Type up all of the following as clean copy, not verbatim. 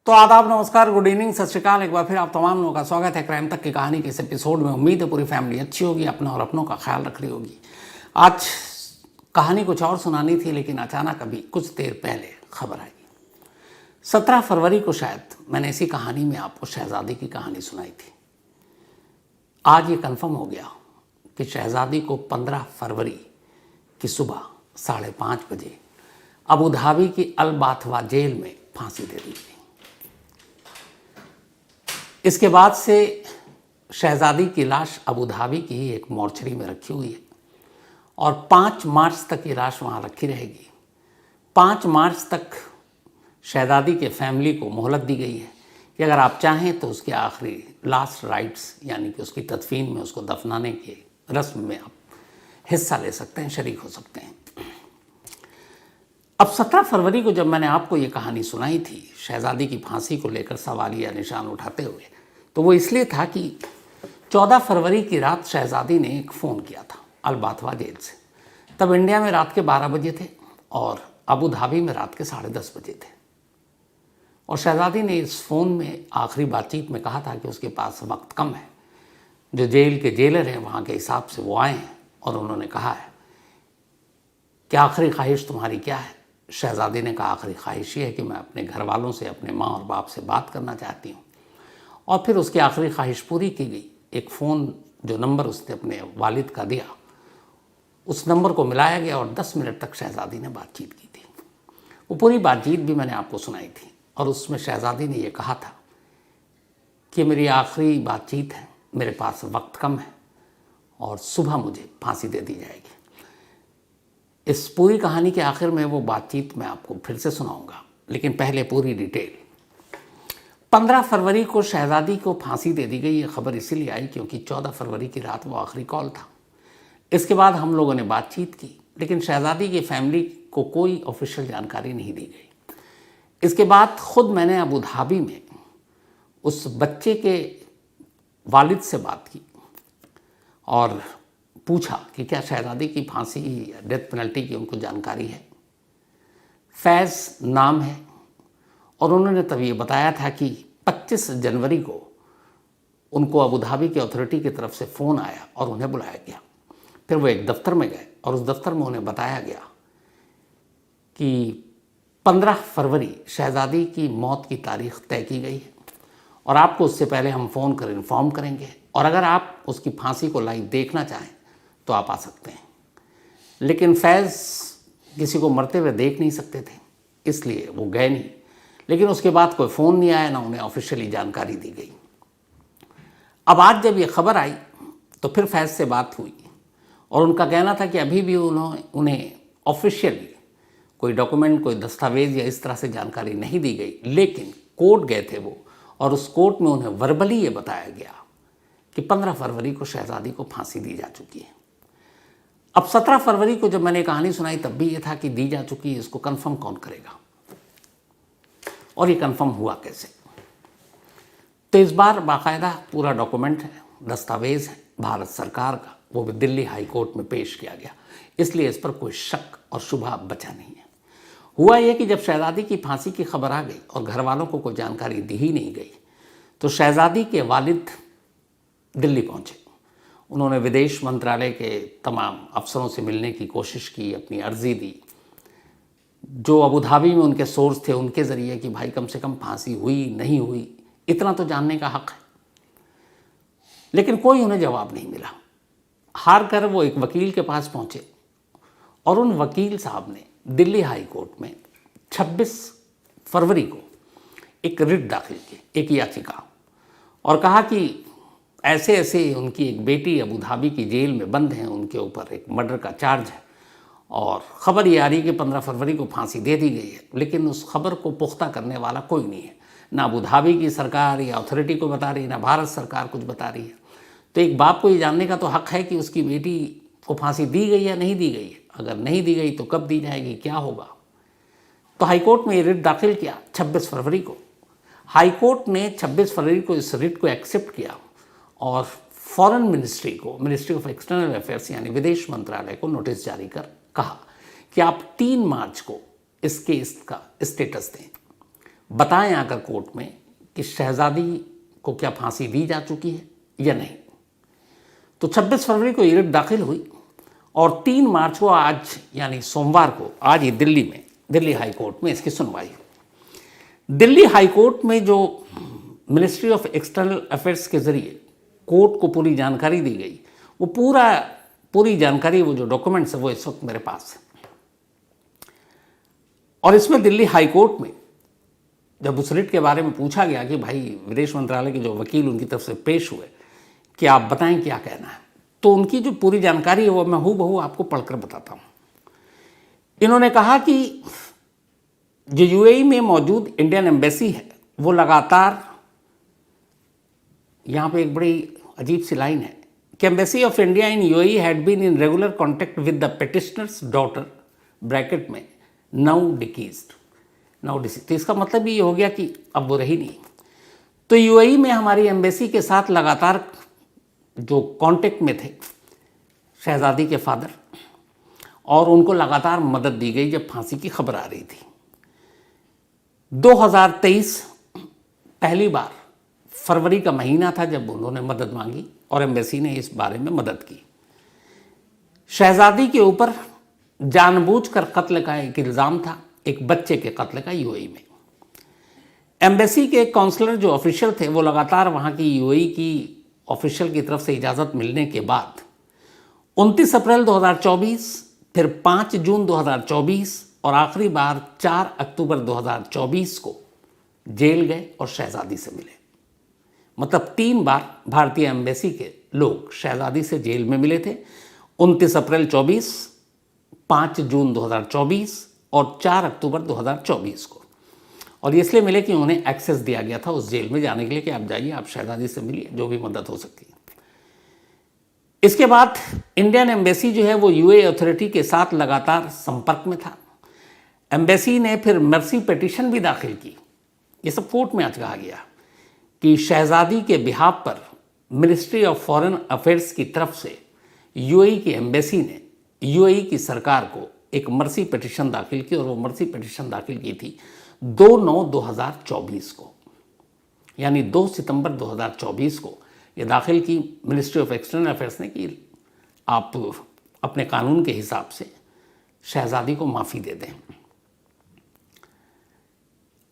तो आदाब, नमस्कार, गुड इवनिंग, सत श्रीकाल। एक बार फिर आप तमाम लोगों का स्वागत है क्राइम तक की कहानी के इस एपिसोड में। उम्मीद है पूरी फैमिली अच्छी होगी, अपना और अपनों का ख्याल रख रही होगी। आज कहानी कुछ और सुनानी थी, लेकिन अचानक अभी कुछ देर पहले खबर आई। 17 फरवरी को शायद मैंने इसी कहानी में आपको शहजादी की कहानी सुनाई थी। आज ये कन्फर्म हो गया कि शहजादी को 15 फरवरी की सुबह 5:30 बजे अबू धाबी की अल बाथवा जेल में फांसी दे दी गई। इसके बाद से शहजादी की लाश अबू धाबी की ही एक मॉर्चरी में रखी हुई है और 5 मार्च तक ये लाश वहाँ रखी रहेगी। 5 मार्च तक शहजादी के फैमिली को मोहलत दी गई है कि अगर आप चाहें तो उसके आखिरी लास्ट राइट्स यानी कि उसकी तदफीन में, उसको दफनाने के रस्म में आप हिस्सा ले सकते हैं, शरीक हो सकते हैं। अब 17 फरवरी को जब मैंने आपको ये कहानी सुनाई थी शहजादी की फांसी को लेकर सवालिया निशान उठाते हुए, तो वो इसलिए था कि 14 फरवरी की रात शहजादी ने एक फ़ोन किया था अल बाथवा जेल से। तब इंडिया में रात के 12 बजे थे और अबू धाबी में रात के 10:30 बजे थे। और शहजादी ने इस फ़ोन में आखिरी बातचीत में कहा था कि उसके पास वक्त कम है। जो जेल के जेलर हैं वहाँ के हिसाब से वो आए हैं और उन्होंने कहा है कि आखिरी ख्वाहिश तुम्हारी क्या है। शहजादी ने कहा आखिरी ख्वाहिश ये है कि मैं अपने घर वालों से, अपने माँ और बाप से बात करना चाहती हूँ। और फिर उसकी आखिरी ख्वाहिश पूरी की गई। एक फ़ोन, जो नंबर उसने अपने वालिद का दिया, उस नंबर को मिलाया गया और 10 मिनट तक शहजादी ने बातचीत की थी। वो पूरी बातचीत भी मैंने आपको सुनाई थी और उसमें शहजादी ने ये कहा था कि मेरी आखिरी बातचीत है, मेरे पास वक्त कम है और सुबह मुझे फांसी दे दी जाएगी। इस पूरी कहानी के आखिर में वो बातचीत मैं आपको फिर से सुनाऊंगा, लेकिन पहले पूरी डिटेल। 15 फरवरी को शहजादी को फांसी दे दी गई। ये खबर इसीलिए आई क्योंकि 14 फरवरी की रात वो आखिरी कॉल था। इसके बाद हम लोगों ने बातचीत की, लेकिन शहजादी की फैमिली को कोई ऑफिशियल जानकारी नहीं दी गई। इसके बाद खुद मैंने अबू धाबी में उस बच्चे के वालिद से बात की और पूछा कि क्या शहजादी की फांसी या डेथ पेनल्टी की उनको जानकारी है। फैज़ नाम है और उन्होंने तब ये बताया था कि 25 जनवरी को उनको अबू धाबी की अथॉरिटी की तरफ से फ़ोन आया और उन्हें बुलाया गया। फिर वो एक दफ्तर में गए और उस दफ्तर में उन्हें बताया गया कि 15 फरवरी शहजादी की मौत की तारीख़ तय की गई है और आपको उससे पहले हम फ़ोन कर इन्फॉर्म करेंगे और अगर आप उसकी फांसी को लाइव देखना चाहें तो आप आ सकते हैं। लेकिन फैज़ किसी को मरते हुए देख नहीं सकते थे, इसलिए वो गए नहीं। लेकिन उसके बाद कोई फ़ोन नहीं आया, ना उन्हें ऑफिशियली जानकारी दी गई। अब आज जब ये खबर आई तो फिर फैज़ से बात हुई और उनका कहना था कि अभी भी उन्हें ऑफिशियली कोई डॉक्यूमेंट, कोई दस्तावेज़ या इस तरह से जानकारी नहीं दी गई। लेकिन कोर्ट गए थे वो और उस कोर्ट में उन्हें वर्बली ये बताया गया कि 15 फरवरी को शहजादी को फांसी दी जा चुकी है। अब 17 फरवरी को जब मैंने कहानी सुनाई तब भी ये था कि दी जा चुकी है, इसको कंफर्म कौन करेगा और ये कंफर्म हुआ कैसे। तो इस बार बाकायदा पूरा डॉक्यूमेंट है, दस्तावेज़ है भारत सरकार का, वो भी दिल्ली हाई कोर्ट में पेश किया गया, इसलिए इस पर कोई शक और शुबा बचा नहीं है। हुआ ये कि जब शहजादी की फांसी की खबर आ गई और घर वालों को कोई जानकारी दी ही नहीं गई, तो शहजादी के वालिद दिल्ली पहुँचे। उन्होंने विदेश मंत्रालय के तमाम अफसरों से मिलने की कोशिश की, अपनी अर्ज़ी दी। जो अबू धाबी में उनके सोर्स थे उनके ज़रिए कि भाई कम से कम फांसी हुई नहीं हुई इतना तो जानने का हक़ है। लेकिन कोई उन्हें जवाब नहीं मिला। हार कर वो एक वकील के पास पहुँचे और उन वकील साहब ने दिल्ली हाई कोर्ट में 26 फरवरी को एक रिट दाखिल की, एक याचिका, और कहा कि ऐसे ऐसे उनकी एक बेटी अबू धाबी की जेल में बंद हैं, उनके ऊपर एक मर्डर का चार्ज है और ख़बर ये आ रही है कि 15 फरवरी को फांसी दे दी गई है। लेकिन उस खबर को पुख्ता करने वाला कोई नहीं है, ना अबू धाबी की सरकार या अथॉरिटी को बता रही है, ना भारत सरकार कुछ बता रही है। तो एक बाप को ये जानने का तो हक़ है कि उसकी बेटी को फांसी दी गई या नहीं दी गई है। अगर नहीं दी गई तो कब दी जाएगी, क्या होगा। तो हाईकोर्ट में ये रिट दाखिल किया 26 फरवरी को। हाईकोर्ट ने 26 फरवरी को इस रिट को एक्सेप्ट किया और फॉरेन मिनिस्ट्री को, मिनिस्ट्री ऑफ एक्सटर्नल अफेयर्स यानी विदेश मंत्रालय को नोटिस जारी कर कहा कि आप 3 मार्च को इस केस का स्टेटस दें। बताएं आकर कोर्ट में कि शहजादी को क्या फांसी दी जा चुकी है या नहीं। तो 26 फरवरी को ये रिट दाखिल हुई और 3 मार्च को, आज यानी सोमवार को, आज ही दिल्ली में, दिल्ली हाई कोर्ट में इसकी सुनवाई हुई। दिल्ली हाई कोर्ट में जो मिनिस्ट्री ऑफ एक्सटर्नल अफेयर्स के जरिए कोर्ट को पूरी जानकारी दी गई, वो पूरी जानकारी, वो जो डॉक्यूमेंट्स है वो इस वक्त मेरे पास है। और इसमें दिल्ली हाई कोर्ट में जब उस रिट के बारे में पूछा गया कि भाई विदेश मंत्रालय के जो वकील उनकी तरफ से पेश हुए कि आप बताएं क्या कहना है, तो उनकी जो पूरी जानकारी है वो मैं हूबहू आपको पढ़कर बताता हूं। इन्होंने कहा कि जो यूएई में मौजूद इंडियन एम्बेसी है वो लगातार, यहां पे एक बड़ी अजीब सी लाइन है कि embassy of India in UAE had been in regular contact with the petitioner's daughter, bracket में नाउ डिसीज्ड। तो इसका मतलब ये हो गया कि अब वो रही नहीं। तो यूएई में हमारी एम्बेसी के साथ लगातार जो कांटेक्ट में थे शहजादी के फादर, और उनको लगातार मदद दी गई जब फांसी की खबर आ रही थी। 2023 पहली बार फरवरी का महीना था जब उन्होंने मदद मांगी और एम्बेसी ने इस बारे में मदद की। शहजादी के ऊपर जानबूझकर कत्ल का एक इल्ज़ाम था, एक बच्चे के कत्ल का यूएई में। एम्बेसी के काउंसलर जो ऑफिशियल थे वो लगातार वहाँ की यूएई की ऑफिशियल की तरफ से इजाज़त मिलने के बाद 29 अप्रैल 2024, फिर 5 जून 2024 और आखिरी बार 4 अक्टूबर 2024 को जेल गए और शहजादी से मिले। मतलब 3 बार भारतीय एम्बेसी के लोग शहजादी से जेल में मिले थे, 29 अप्रैल 24, 5 जून 2024 और 4 अक्टूबर 2024 को। और इसलिए मिले कि उन्हें एक्सेस दिया गया था उस जेल में जाने के लिए कि आप जाइए, आप शहजादी से मिलिए, जो भी मदद हो सकती है। इसके बाद इंडियन एम्बेसी जो है वो यूएई अथॉरिटी के साथ लगातार संपर्क में था। एम्बेसी ने फिर मर्सी पिटीशन भी दाखिल की। ये सब कोर्ट में आज कहा गया कि शहजादी के बिहाफ पर मिनिस्ट्री ऑफ फॉरेन अफेयर्स की तरफ से यूएई की एम्बेसी ने यूएई की सरकार को एक मर्सी पिटीशन दाखिल की, और वो मर्सी पिटीशन दाखिल की थी 2/9/2024 को, यानी 2 सितंबर 2024 को ये दाखिल की मिनिस्ट्री ऑफ एक्सटर्नल अफेयर्स ने कि आप अपने कानून के हिसाब से शहजादी को माफ़ी दे दें।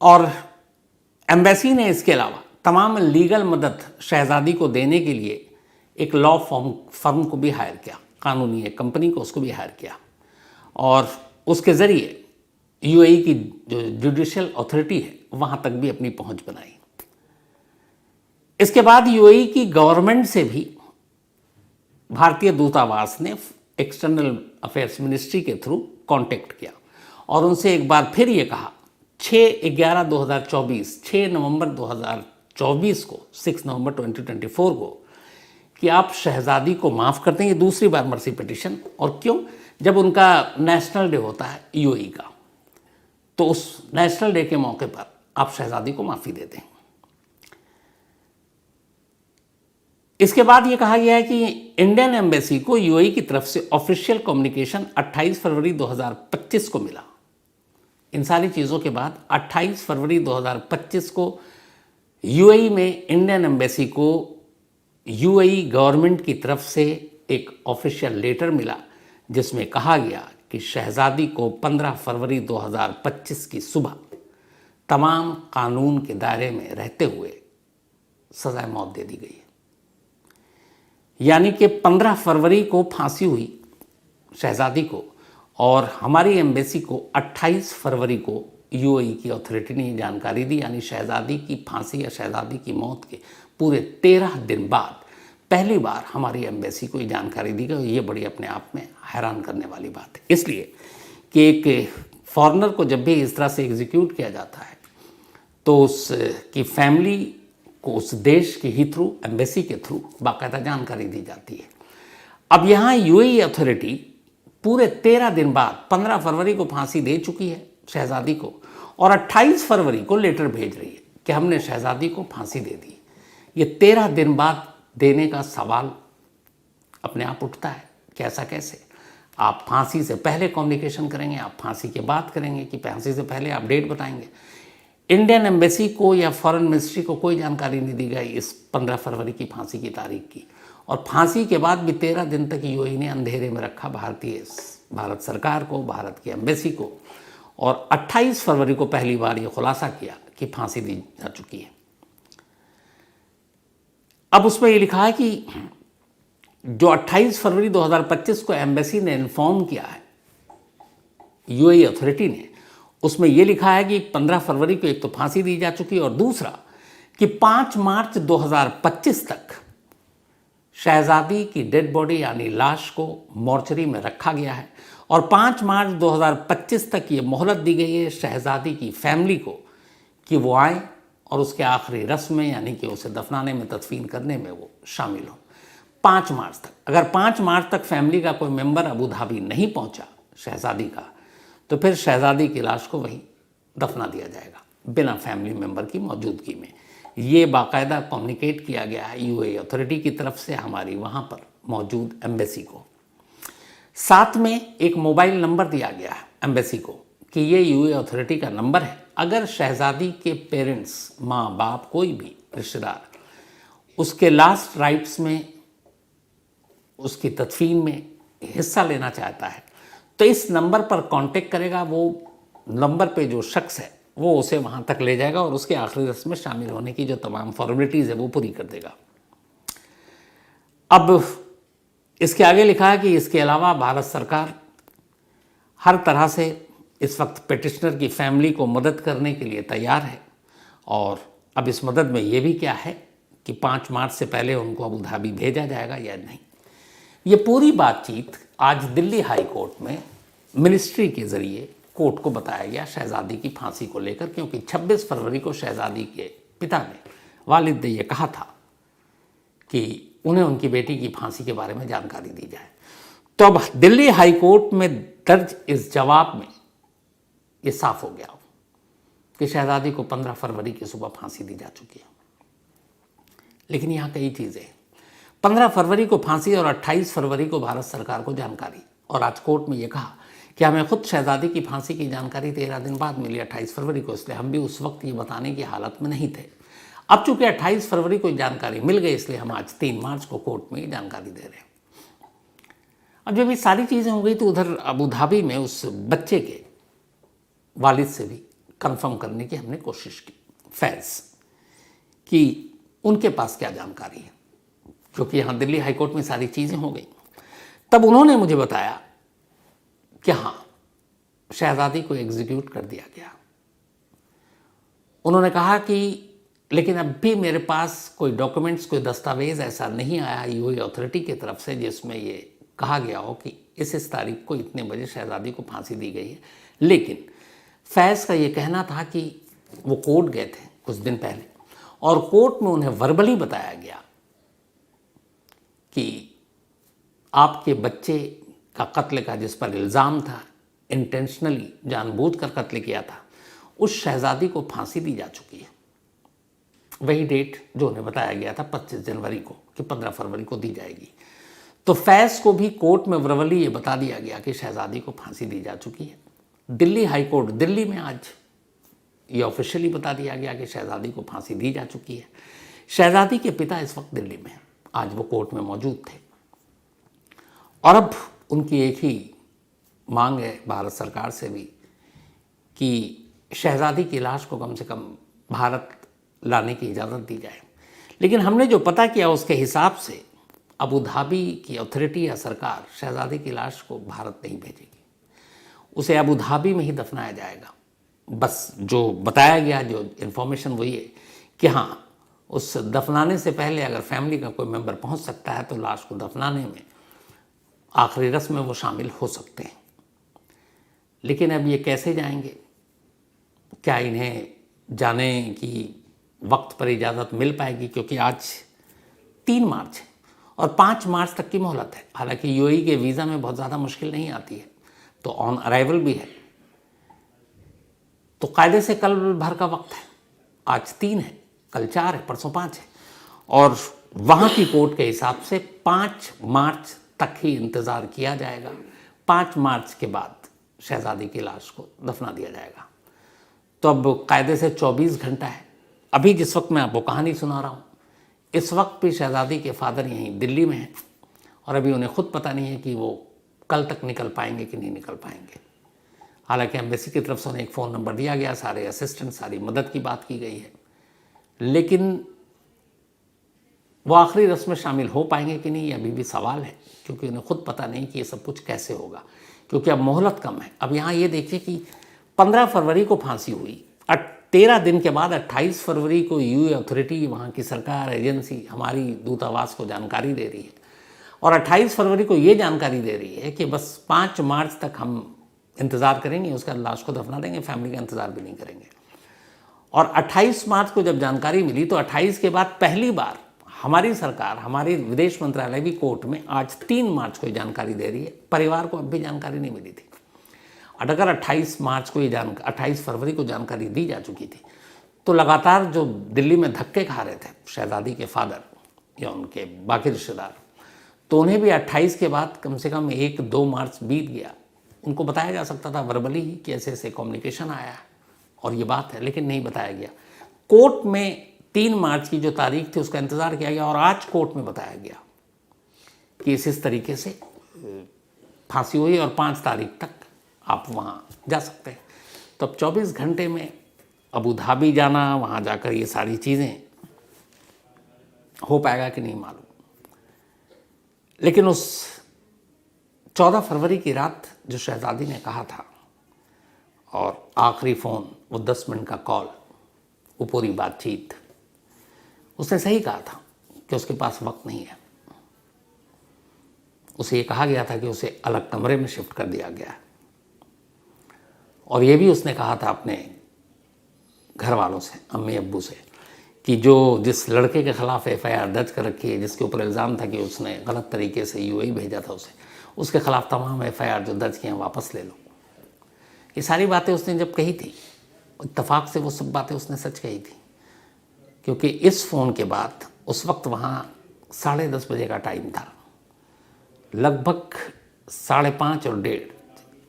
और एम्बेसी ने इसके अलावा तमाम लीगल मदद शहजादी को देने के लिए एक लॉ फर्म को भी हायर किया, कानूनी एक कंपनी को, उसको भी हायर किया, और उसके ज़रिए यूएई की जो जुडिशियल अथॉरिटी है वहाँ तक भी अपनी पहुँच बनाई। इसके बाद यूएई की गवर्नमेंट से भी भारतीय दूतावास ने एक्सटर्नल अफेयर्स मिनिस्ट्री के थ्रू कांटेक्ट किया और उनसे एक बार फिर ये कहा 6/11/2024, 6 नवंबर 2024 को, 6 नवंबर 2024 को, कि आप शहजादी को माफ़ कर दें। ये दूसरी बार मर्सी पिटीशन, और क्यों? जब उनका नेशनल डे होता है यूएई का, तो उस नेशनल डे के मौके पर आप शहजादी को माफ़ी दे दें। इसके बाद ये कहा गया है कि इंडियन एम्बेसी को यूएई की तरफ से ऑफिशियल कम्युनिकेशन 28 फरवरी 2025 को मिला। इन सारी चीज़ों के बाद 28 फरवरी 2025 को यूएई में इंडियन एम्बेसी को यूएई गवर्नमेंट की तरफ से एक ऑफिशियल लेटर मिला जिसमें कहा गया कि शहजादी को 15 फरवरी 2025 की सुबह तमाम कानून के दायरे में रहते हुए सज़ाए मौत दे दी गई। यानी कि 15 फरवरी को फांसी हुई शहजादी को, और हमारी एम्बेसी को 28 फरवरी को यूएई की अथॉरिटी ने जानकारी दी, यानी शहजादी की फांसी या शहजादी की मौत के पूरे 13 दिन बाद पहली बार हमारी एम्बेसी को ये जानकारी दी गई। ये बड़ी अपने आप में हैरान करने वाली बात है, इसलिए कि एक फॉरेनर को जब भी इस तरह से एग्जीक्यूट किया जाता है तो उसकी फैमिली को उस देश के ही थ्रू, एम्बेसी के थ्रू बाकायदा जानकारी दी जाती है। अब यहाँ यूएई अथॉरिटी पूरे 13 दिन बाद 15 फरवरी को फांसी दे चुकी है शहजादी को, और 28 फरवरी को लेटर भेज रही है कि हमने शहजादी को फांसी दे दी। ये 13 दिन बाद देने का सवाल अपने आप उठता है कि ऐसा कैसे? आप फांसी से पहले कम्युनिकेशन करेंगे, आप फांसी के बाद करेंगे, कि फांसी से पहले आप डेट बताएंगे? इंडियन एम्बेसी को या फॉरेन मिनिस्ट्री को कोई जानकारी नहीं दी गई इस 15 फरवरी की फांसी की तारीख की। और फांसी के बाद भी 13 दिन तक यूएई ने अंधेरे में रखा भारत सरकार को, भारत की एम्बेसी को। और 28 फरवरी को पहली बार ये खुलासा किया कि फांसी दी जा चुकी है। अब उसमें ये लिखा है कि जो 28 फरवरी 2025 को एम्बेसी ने इन्फॉर्म किया है यूएई अथॉरिटी ने, उसमें यह लिखा है कि 15 फरवरी को एक तो फांसी दी जा चुकी है और दूसरा कि 5 मार्च 2025 तक शहजादी की डेड बॉडी यानी लाश को मॉर्चरी में रखा गया है। और 5 मार्च 2025 तक ये मोहलत दी गई है शहजादी की फैमिली को कि वो आए और उसके आखिरी रस्म में यानी कि उसे दफनाने में, तदफीन करने में वो शामिल हो। 5 मार्च तक, अगर 5 मार्च तक फैमिली का कोई मेंबर अबू धाबी नहीं पहुंचा शहजादी का, तो फिर शहजादी की लाश को वहीं दफना दिया जाएगा बिना फैमिली मेंबर की मौजूदगी में। ये बाकायदा कम्युनिकेट किया गया है यूएई अथॉरिटी की तरफ से हमारी वहाँ पर मौजूद एम्बेसी को। साथ में एक मोबाइल नंबर दिया गया है एम्बेसी को कि ये यूएई अथॉरिटी का नंबर है। अगर शहजादी के पेरेंट्स, माँ बाप, कोई भी रिश्तेदार उसके लास्ट राइट्स में, उसकी तदफीन में हिस्सा लेना चाहता है तो इस नंबर पर कांटेक्ट करेगा। वो नंबर पे जो शख्स है वो उसे वहाँ तक ले जाएगा और उसके आखिरी रस्म में शामिल होने की जो तमाम फॉर्मेलिटीज़ है वो पूरी कर देगा। अब इसके आगे लिखा है कि इसके अलावा भारत सरकार हर तरह से इस वक्त पिटिशनर की फैमिली को मदद करने के लिए तैयार है। और अब इस मदद में ये भी क्या है कि 5 मार्च से पहले उनको अबू धाबी भेजा जाएगा या नहीं। ये पूरी बातचीत आज दिल्ली हाई कोर्ट में मिनिस्ट्री के ज़रिए कोर्ट को बताया गया शहजादी की फांसी को लेकर, क्योंकि 26 फरवरी को शहजादी के पिता ने, वालिद ने ये कहा था कि उन्हें उनकी बेटी की फांसी के बारे में जानकारी दी जाए। तो अब दिल्ली हाई कोर्ट में दर्ज इस जवाब में ये साफ हो गया कि शहजादी को 15 फरवरी की सुबह फांसी दी जा चुकी है। लेकिन यहाँ कई चीज़ें, 15 फरवरी को फांसी और 28 फरवरी को भारत सरकार को जानकारी, और आज कोर्ट में ये कहा कि हमें खुद शहजादी की फांसी की जानकारी 13 दिन बाद मिली 28 फरवरी को, इसलिए हम भी उस वक्त ये बताने की हालत में नहीं थे। अब चूंकि 28 फरवरी को जानकारी मिल गई, इसलिए हम आज 3 मार्च को कोर्ट में ये जानकारी दे रहे हैं। अब जब ये सारी चीज़ें हो गई तो उधर अबू धाबी में उस बच्चे के वालिद से भी कंफर्म करने की हमने कोशिश की, फैज़, कि उनके पास क्या जानकारी है, क्योंकि यहाँ दिल्ली हाईकोर्ट में सारी चीज़ें हो गई। तब उन्होंने मुझे बताया कि हाँ, शहजादी को एग्जीक्यूट कर दिया गया। उन्होंने कहा कि लेकिन अब भी मेरे पास कोई डॉक्यूमेंट्स, कोई दस्तावेज़ ऐसा नहीं आया यूएई अथॉरिटी की तरफ से जिसमें ये कहा गया हो कि इस तारीख को इतने बजे शहजादी को फांसी दी गई है। लेकिन फैज़ का ये कहना था कि वो कोर्ट गए थे कुछ दिन पहले और कोर्ट में उन्हें वर्बली बताया गया कि आपके बच्चे का कत्ल का जिस पर इल्ज़ाम था, इंटेंशनली, जानबूझकर कत्ल किया था, उस शहजादी को फांसी दी जा चुकी है। वही डेट जो उन्हें बताया गया था 25 जनवरी को कि 15 फरवरी को दी जाएगी। तो फैज़ को भी कोर्ट में वर्बली ये बता दिया गया कि शहजादी को फांसी दी जा चुकी है। दिल्ली हाई कोर्ट, दिल्ली में आज ये ऑफिशियली बता दिया गया कि शहजादी को फांसी दी जा चुकी है। शहजादी के पिता इस वक्त दिल्ली में, आज वो कोर्ट में मौजूद थे और अब उनकी एक ही मांग है भारत सरकार से भी कि शहजादी की लाश को कम से कम भारत लाने की इजाज़त दी जाए। लेकिन हमने जो पता किया उसके हिसाब से अबू धाबी की अथॉरिटी या सरकार शहजादी की लाश को भारत नहीं भेजेगी, उसे अबू धाबी में ही दफनाया जाएगा। बस जो बताया गया, जो इन्फॉर्मेशन वो ये कि हाँ, उस दफनाने से पहले अगर फैमिली का कोई मेंबर पहुंच सकता है तो लाश को दफनाने में, आखिरी रस्म में वो शामिल हो सकते हैं। लेकिन अब ये कैसे जाएंगे, क्या इन्हें जाने की वक्त पर इजाज़त मिल पाएगी, क्योंकि आज 3 मार्च है और 5 मार्च तक की मोहलत है। हालांकि यूएई के वीज़ा में बहुत ज़्यादा मुश्किल नहीं आती है, तो ऑन अराइवल भी है, तो कायदे से कल भर का वक्त है। आज 3 है, कल 4 है, परसों 5 है और वहाँ की कोर्ट के हिसाब से 5 मार्च तक ही इंतज़ार किया जाएगा। 5 मार्च के बाद शहजादी की लाश को दफना दिया जाएगा। तो अब कायदे से 24 घंटा है। अभी जिस वक्त मैं आपको कहानी सुना रहा हूँ, इस वक्त भी शहजादी के फादर यहीं दिल्ली में हैं और अभी उन्हें खुद पता नहीं है कि वो कल तक निकल पाएंगे कि नहीं निकल पाएंगे। हालांकि एम्बेसी की तरफ से उन्हें एक फ़ोन नंबर दिया गया, सारे असिस्टेंट, सारी मदद की बात की गई है, लेकिन वो आखिरी रस्म में शामिल हो पाएंगे कि नहीं, ये अभी भी सवाल है, क्योंकि उन्हें खुद पता नहीं कि ये सब कुछ कैसे होगा, क्योंकि अब मोहलत कम है। अब यहाँ ये देखिए कि 15 फरवरी को फांसी हुई, 13 दिन के बाद 28 फरवरी को यूए अथॉरिटी, वहाँ की सरकार, एजेंसी, हमारी दूतावास को जानकारी दे रही है और 28 फरवरी को ये जानकारी दे रही है कि बस 5 मार्च तक हम इंतज़ार करेंगे, उसका लाश को दफना देंगे, फैमिली का इंतज़ार भी नहीं करेंगे। और 28 मार्च को जब जानकारी मिली तो 28 के बाद पहली बार हमारी सरकार, हमारी विदेश मंत्रालय भी कोर्ट में आज 3 मार्च को ये जानकारी दे रही है। परिवार को अब भी जानकारी नहीं मिली थी। और अगर 28 फरवरी को जानकारी दी जा चुकी थी तो लगातार जो दिल्ली में धक्के खा रहे थे शहजादी के फादर या उनके बाकी रिश्तेदार, तो उन्हें भी 28 के बाद कम से कम 1-2 मार्च बीत गया। उनको बताया जा सकता था वर्बली ही कि ऐसे ऐसे कम्युनिकेशन आया है और ये बात है, लेकिन नहीं बताया गया। कोर्ट में 3 मार्च की जो तारीख थी उसका इंतज़ार किया गया और आज कोर्ट में बताया गया कि इस तरीके से फांसी हुई और 5 तारीख तक आप वहाँ जा सकते हैं। तो अब 24 घंटे में अबू धाबी जाना, वहाँ जाकर ये सारी चीज़ें हो पाएगा कि नहीं मालूम। लेकिन उस 14 फरवरी की रात जो शहजादी ने कहा था और आखिरी फ़ोन, वो 10 मिनट का कॉल, वो पूरी बातचीत, उसने सही कहा था कि उसके पास वक्त नहीं है। उसे ये कहा गया था कि उसे अलग कमरे में शिफ्ट कर दिया गया है और ये भी उसने कहा था अपने घर वालों से, अम्मी अब्बू से, कि जिस लड़के के ख़िलाफ़ एफआईआर दर्ज कर रखी है, जिसके ऊपर इल्ज़ाम था कि उसने गलत तरीके से यूएई भेजा था उसके ख़िलाफ़ तमाम एफआईआर जो दर्ज किए हैं वापस ले लो। ये सारी बातें उसने जब कही थी, इत्तफाक से वो सब बातें उसने सच कही थी, क्योंकि इस फ़ोन के बाद उस वक्त वहाँ 10:30 बजे का टाइम था। लगभग 5:30 और 1:30,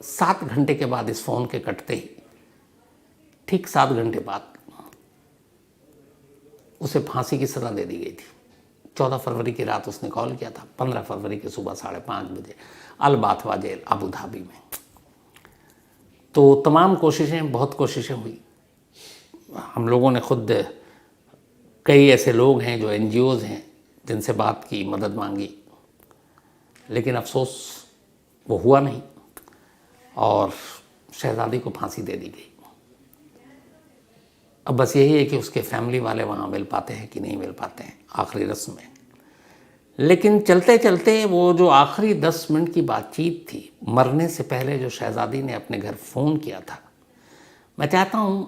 7 घंटे के बाद इस फ़ोन के कटते ही, ठीक 7 घंटे बाद उसे फांसी की सज़ा दे दी गई थी। 14 फरवरी की रात उसने कॉल किया था, 15 फरवरी की सुबह 5:30 बजे अल बाथवा जेल अबू धाबी में। तो तमाम कोशिशें, बहुत कोशिशें हुई। हम लोगों ने खुद, कई ऐसे लोग हैं जो NGOs हैं जिनसे बात की, मदद मांगी, लेकिन अफसोस वो हुआ नहीं और शहजादी को फांसी दे दी गई। अब बस यही है कि उसके फैमिली वाले वहाँ मिल पाते हैं कि नहीं मिल पाते हैं आखिरी रस्म में। लेकिन चलते चलते वो जो आखिरी 10 मिनट की बातचीत थी, मरने से पहले जो शहजादी ने अपने घर फ़ोन किया था, मैं चाहता हूँ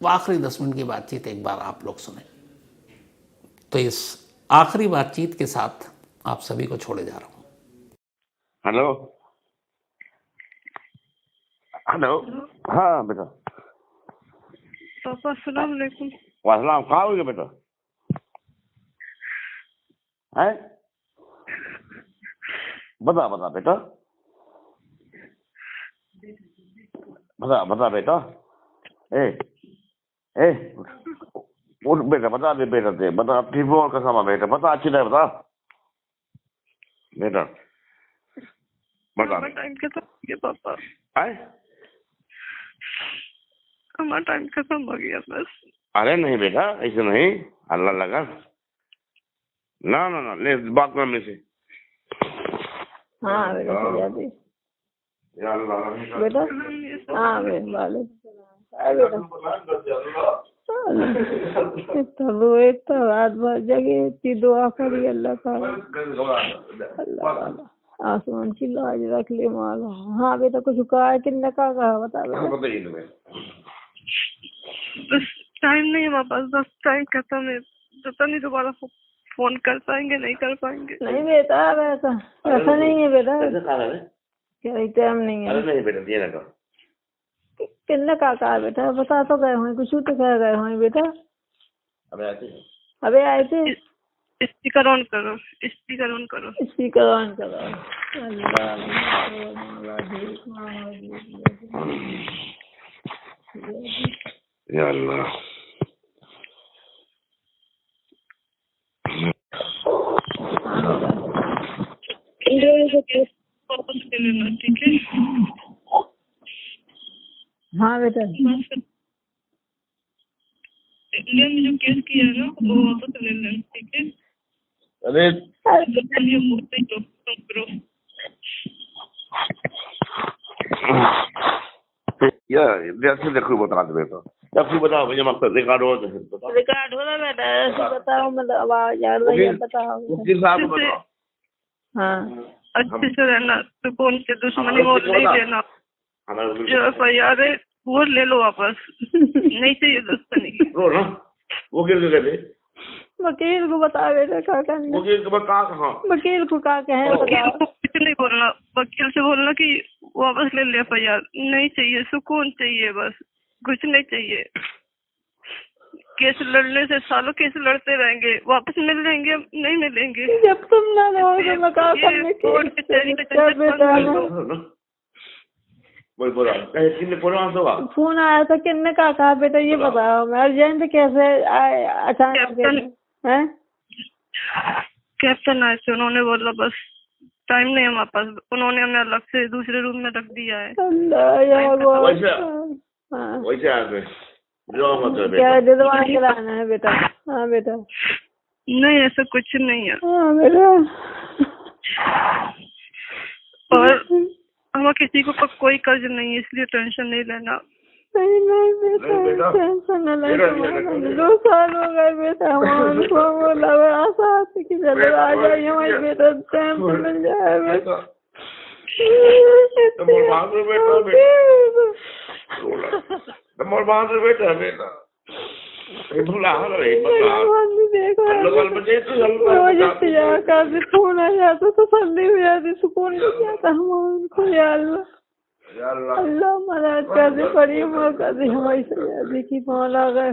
वो आखिरी 10 मिनट की बातचीत एक बार आप लोग सुने। तो इस आखिरी बातचीत के साथ आप सभी को छोड़े जा रहा हूँ। हेलो हेलो, हाँ बेटा। पापा अस्सलाम वालेकुम। वालेकुम, कहाँ हो गए बेटा? है बता बता बेटा, बता बेटा। ए ए उठ बेटा, बता दे बेटा, दे बता, टीबोल का सामान बेटा, बता, अच्छी तरह बता बेटा, बता। टाइम खत्म हो गया पापा, है हमारा टाइम खत्म हो गया बस। अरे नहीं बेटा, ऐसे नहीं, अल्लाह लगा ना ना ना, ले बात कर मेरे से। हाँ बेटा, शहजादी या अल्लाह बेटा, हाँ बेटा, इतना रोए, इतना रात भर जगे, इतनी दुआ करी अल्लाह ताला, अल्लाह आसमान की लाज रख ले माला। हाँ बेटा, कुछ कहा है, किन्ने का कहा, बता बेटा। बस टाइम नहीं है हमारे पास, बस टाइम खत्म है, पता नहीं दोबारा फोन कर पाएंगे नहीं कर पाएंगे। नहीं बेटा, वैसा ऐसा नहीं है बेटा, क्या टाइम नहीं है। नहीं बेटा, दिए ना किन्ने का कहा बेटा, बता तो गए हों, कुछ तो कह गए हों बेटा। अबे आए थे। स्पीकर ऑन करो, स्पीकर ऑन करो, स्पीकर ऑन करो। या अल्लाह। वापस ले लेना, ठीक है? हाँ बेटा। इंडिया में जो केस किया है ना वो वापस ले लेना, ठीक है? अरे चलिए बोलते ही तो करो। या जैसे देखो बता दे बेटा, जब तू बता मुझे मत रिकॉर्ड हो तो बता। रिकॉर्ड हो रहा बेटा, ऐसे बताओ मतलब आवाज आ रही है, बताओ। वकील साहब को बताओ। हाँ अच्छे से रहना, तो कौन से दुश्मनी वो नहीं देना। जो FIR है वो ले लो वापस। नहीं चाहिए दुश्मनी। रो ना वकील को कहते, वकील को बता बेटा क्या करना। वकील को बता कहाँ, वकील को क्या कहे वकील बताओ। को कुछ नहीं बोलना, वकील से बोलना कि वापस ले ले FIR। नहीं चाहिए, सुकून चाहिए, बस कुछ नहीं चाहिए। केस लड़ने से सालों केस लड़ते रहेंगे, वापस मिल लेंगे नहीं मिलेंगे। जब तुम ना रहोगे मैं क्या करने की। कोर्ट कचहरी का क्या झंझट बेटा बंद है? कर दो। वही बोला किसने बोला होगा। फोन आया था, किन्ने का कहा बेटा ये बताओ। मैं अर्जेंट कैसे अचानक है। कैप्टन आए थे, उन्होंने बोला बस टाइम नहीं है हमारे पास। उन्होंने हमें अलग से दूसरे रूम में रख दिया है। अल्लाह या वैसे हाँ। वैसे आ गए जो मतलब क्या दिलवा के लाना है बेटा। हाँ बेटा। नहीं ऐसा कुछ नहीं है। हाँ बेटा। और हमें किसी को कोई कर्ज नहीं है, इसलिए टेंशन नहीं लेना। नहीं बेटा टेंशन न ले। 2 साल हो गए बेटा हमारे को बोला आशा थी कि जल्द आ जाए हमारे बेटा टाइम पे मिल जाए बेटा। बेटा बेटा काफी फोन आ जाता तो तसल्ली हो जाती, सुकून मिल जाता हमको। या अल्लाह अल्लाह मदद कर दे, बड़ी मदद कर दे हमारी सजादी की। मौला अगर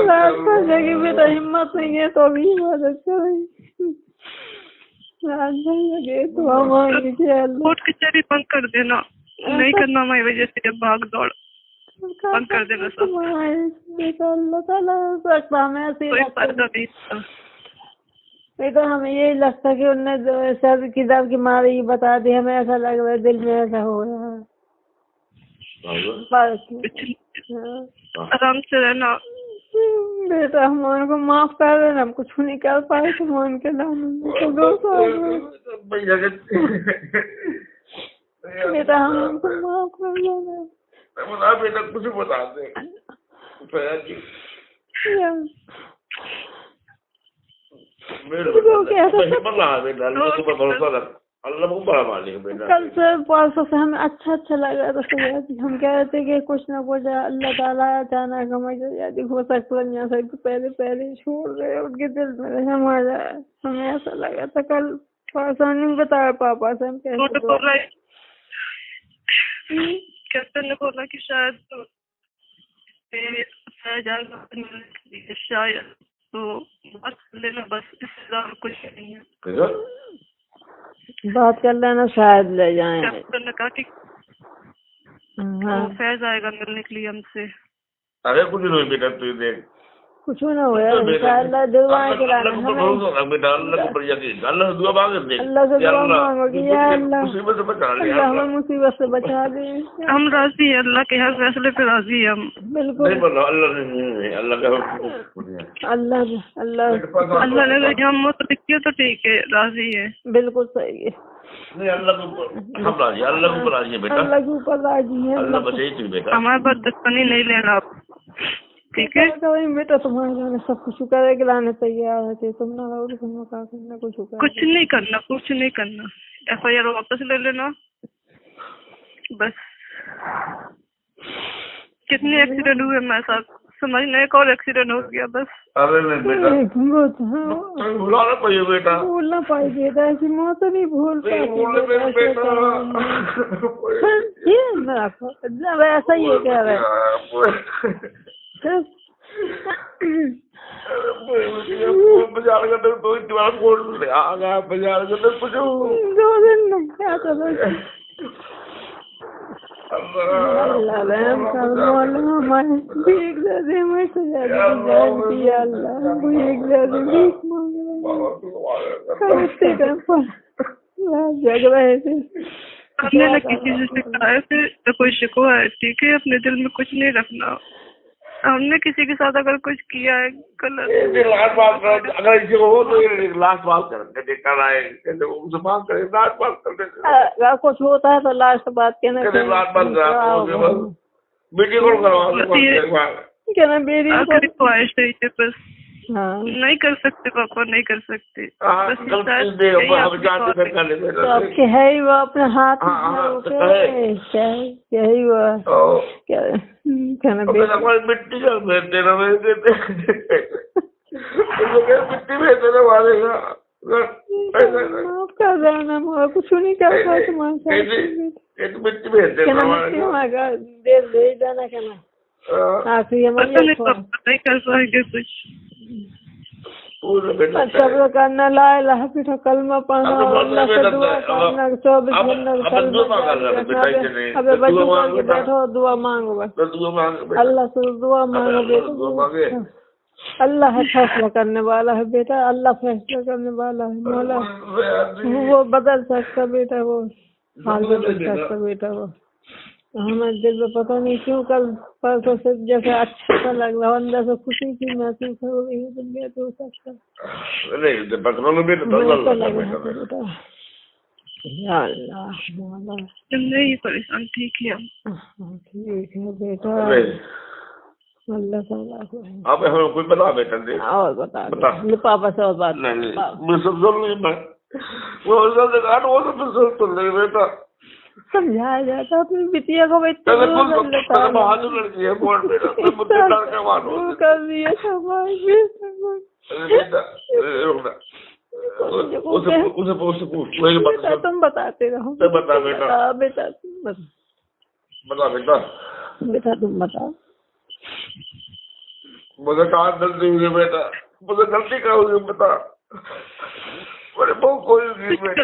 रात करने की बेटा हिम्मत नहीं है तो भी मदद करें। रात नहीं लगे तो हमारी कोर्ट कचहरी बंद कर देना, नहीं करना हमारी वजह से भाग दौड़ बंद कर देना सब। अल्लाह ताला सकता हमें ऐसे कोई फायदा नहीं। तो हमें यही लगता कि उनने सर की दर्द की मारे ही बता दी। हमें ऐसा लग रहा है दिल में ऐसा हो रहा है। आराम से रहना बेटा, हमारे को माफ कर देना, हम कुछ नहीं कर पाए तो मान के लाने 2 साल बेटा हमको माफ कर देना। बेटा कुछ बता दे अल्लाह को बड़ा मालिक बेटा। कल से परसों से हमें अच्छा लग रहा था सयादी। हम कह रहे थे कि कुछ ना कुछ अल्लाह ताला अचानक हमें सयादी हो सकता है। से पहले छोड़ रहे उनके दिल में हमारा। हमें ऐसा लगा था कल परसों नहीं बताया पापा से। हम कैसे कैप्टन ने बोला कि शायद शायद तो बात कर लेना, बस इससे ज्यादा कुछ नहीं है। बात कर लेना शायद ले जाए। कैप्टन ने कहा कि फैज आएगा मिलने के लिए हमसे। अरे कुछ नहीं बेटा तू देख कुछ ना हो यार इंशाल्लाह दुआ के लाना हमें बेटा। अल्लाह को बढ़िया की अल्लाह दुआ मांग दे। अल्लाह से दुआ मांगो कि या अल्लाह मुसीबत से बचा ले। अल्लाह हमें मुसीबत से बचा दे। हम राजी है, अल्लाह के हर फैसले पे राजी है हम। बिल्कुल नहीं बोलो अल्लाह नहीं, अल्लाह का अल्लाह ने हम तो दिखिए तो ठीक है, राजी है। बिल्कुल सही है। नहीं अल्लाह को हम राजी, अल्लाह को राजी है बेटा। अल्लाह के ऊपर राजी है। अल्लाह बचाई तू बेटा। हमारे पास दुश्मनी नहीं लेना आप, ठीक है बेटा। तुम्हारे जाने सब कुछ करे के लाने तैयार है। तुम ना रहो तुम क्या करना कुछ नहीं करना, कुछ नहीं करना। FIR वापस ले लेना बस। कितने एक्सीडेंट हुए मेरे साथ समझना, एक और एक्सीडेंट हो गया बस। अरे नहीं बेटा भूला ना पाइए बेटा। भूल ना पाई बेटा, ऐसी मौत नहीं भूल पाती बेटा। ऐसा ही है कह रहे बाजार का तो तुम्हारा फोन आ गया। बाजार का तो कुछ 2 दिन क्या चलो अल्लाह रहम कर मौला हमारे भीख दे दे मैं सजा दी जानती है अल्लाह भीख दे दे भीख मांग रहे हैं पर जग रहे थे हमने न किसी से शिकायत है न कोई शिकवा है, ठीक है। अपने दिल में कुछ नहीं रखना। हमने किसी के साथ अगर कुछ किया है गलत, लास्ट बात कर, अगर इसी को हो तो ये लास्ट बात कर कल आए उनसे बात करें, लास्ट बात कर अगर कुछ होता है तो लास्ट बात कहना लास्ट बात कर मीटिंग कौन करवा कहना मेरी आखिरी ख्वाहिश है ये बस। हाँ नहीं कर सकते पापा, नहीं कर सकते। बस तो आपके है ही वो अपने हाथ क्या ही वो क्या कहना मिट्टी का भेजते ना मिट्टी भेजते ना मारेगा कर देना कुछ नहीं कर पाए मिट्टी भेजते दे दे जाना कहना आखिरी नहीं कर पाएंगे कुछ। सब करना ला इलाहा पीठो कलमा पढ़ना अल्लाह से दुआ करना 24 घंटे कलमा अबे बच्चों के बैठो दुआ मांगो बस अल्लाह से दुआ मांगो बेटा। अल्लाह है फैसला करने वाला है बेटा, अल्लाह फैसला करने वाला है मौला। वो बदल सकता बेटा, वो हाल बदल सकता बेटा। वो हमारे दिल में पता नहीं क्यों कल परसों से जैसे अच्छा सा लग रहा, अंदर से खुशी की महसूस हो रही है। तुम तो हो सकता बेटा या अल्लाह मौला नहीं परेशान, ठीक है ठीक है बेटा। अल्लाह ताला को अब हमें कोई बता बेटा और बता पापा से और बात मैं सब सुन ली मैं वो सब नहीं बेटा समझाया जाता अपनी बिटिया को लड़की है कर दिया बेटा। तुम बताते रहो बता बेटा बेटा बता बेटा बेटा तुम बताओ मुझे कहाँ गलती हुई बेटा, मुझे गलती क्या हुई बता मेरे बहुत कोई बेटा।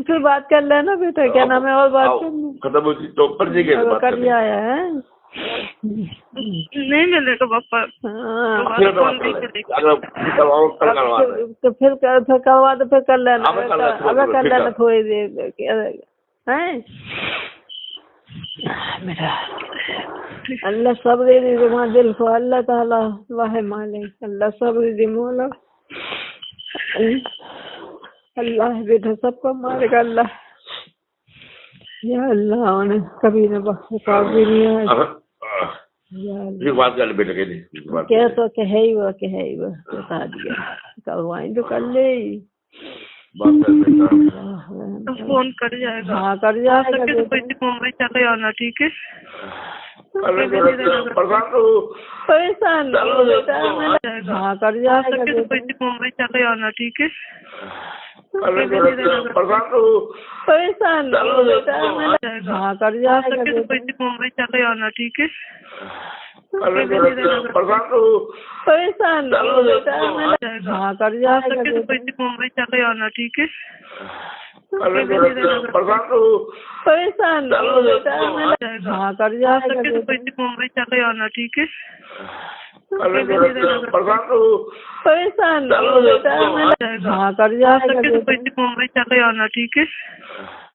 फिर बात कर लेना बेटा, क्या नाम है और बात खत्म हुई तो ऊपर जी के कर लिया है नहीं मिलेगा पापा। तो फिर करवा तो फिर कर लेना, अब कर लेना थोड़ी देर है बेटा। अल्लाह सब्र दे तुम्हारे दिल को, अल्लाह ताला वाह मालिक, अल्लाह सब्र दे मौला। अल्लाह बेटा सबको मारेगा अल्लाह या अल्लाह। उन्हें कभी न पास भी नहीं आया बात कर बेटा क्या तो कहे ही वो बता दिया करवाएं तो कर ले फोन कर जाएगा। हाँ कर जाएगा मुंबई चले आना, ठीक है। परेशान हाँ कर जाएगा मुंबई चले आना, ठीक है। परेशान हाँ कर जाएगा मुंबई चले आना, ठीक है। परेशान हाँ कर जाएगा मुंबई चले आना, ठीक है। परेशान हाँ कर जाएगा मुंबई चले आना, ठीक है। परेशान हाँ कर जाएगा मुंबई चले आना, ठीक है।